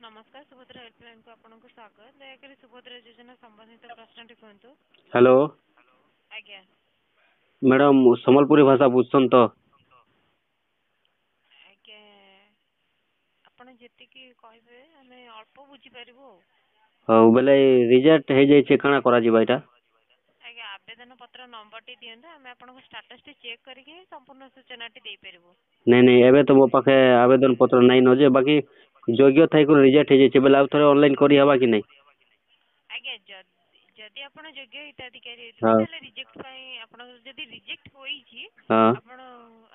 नमस्कार सुभद्रा हेल्पलाइन को आपको स्वागत दयाकोरी सुभद्रा योजना संबंधित प्रश्न कहतु। हेलो आज्ञा मैडम सम्बलपुरी भाषा बुझसन तो आज्ञा आपण जी कहे आम अल्प बुझीपारू। हाँ बेले रिजेक्ट हो जाए काना करा जीवा एटा आज्ञा आवेदन पत्र नंबर टी दिंतु आम आपन स्टाटस टी चेक करके संपूर्ण सूचना टी दे पारू। नहीं नहीं एबे तो मो पाखे आवेदन पत्र नहीं न जे बाकी योग्य थाई को रिजेक्ट हो जाए बेले आउ थरे ऑनलाइन करी हबा कि नहीं। आज्ञा जदि आपण योग्य हिताधिकारी हाँ होइतबे रिजेक्ट पई आपण जदि रिजेक्ट होईची हाँ आपण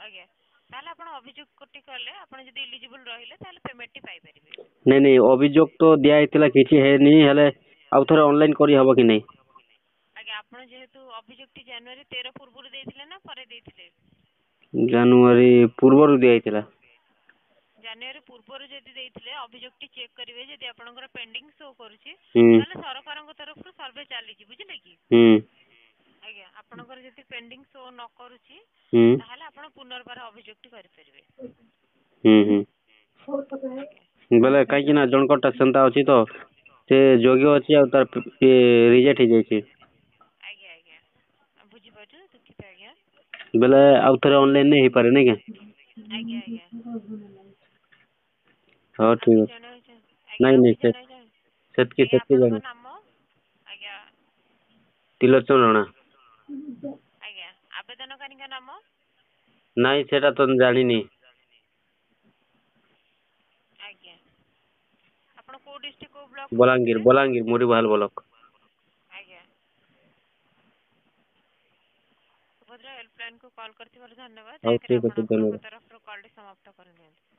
आज्ञा ताले आपण अभियोग कोटी कले आपण जदि एलिजिबल रहिले ताले पेमेंट टी पाई परिबे। नहीं नहीं अभियोग तो दिया हेतिला किछि हे नी हेले आउ थरे ऑनलाइन करी हबा कि नहीं। आज्ञा आपण जेहेतु अभियोग टी जनवरी 13 पूर्व देथिले ना परे देथिले। जनवरी पूर्व दिया हेतिला जनवरी पूर्व जदि देथिले अभियोग टी चेक करिवे जदि आपनकर पेंडिंग शो करूची हम्म ताले सरकारक तरफ सर्वे चलीची बुझिले कि। हम्म आज्ञा आपनकर जदि पेंडिंग शो न करूची हम्म ताले आपण पुनर्बार अभियोग टी करि परिबे। आज्ञा बेले कहीं ना जनकटा सेंता अछि तो से योग्य अछि आ तार रिजेक्ट हो जाइए आज्ञा आज्ञा बुझी पाछु दुखित आज्ञा। बेले आउ थरे ऑनलाइन नहीं हो पारे नहीं के। आज्ञा आज्ञा हाँ आ कि ठीक जणे है आज्ञा नहीं आ नहीं कि जणे सेतकी आज्ञा सेतकी आपनक जाने नाम आज्ञा तिलोचन राणा आज्ञा आवेदनकारी का नाम नहीं सेटा तो जानी नहीं। आज्ञा आपण को डिस्ट्रिक्ट को ब्लॉक रू बलांगीर कहुतले। बलांगीर मुरीबाल ब्लॉक। आज्ञा सुभद्रा हेल्पलाइन को कॉल करथिबार धन्यवाद हाँ दयाकोरी ठीक आपण है आपनक धन्यवाद। तरफ रो कॉल टी समाप्त करनियंतु।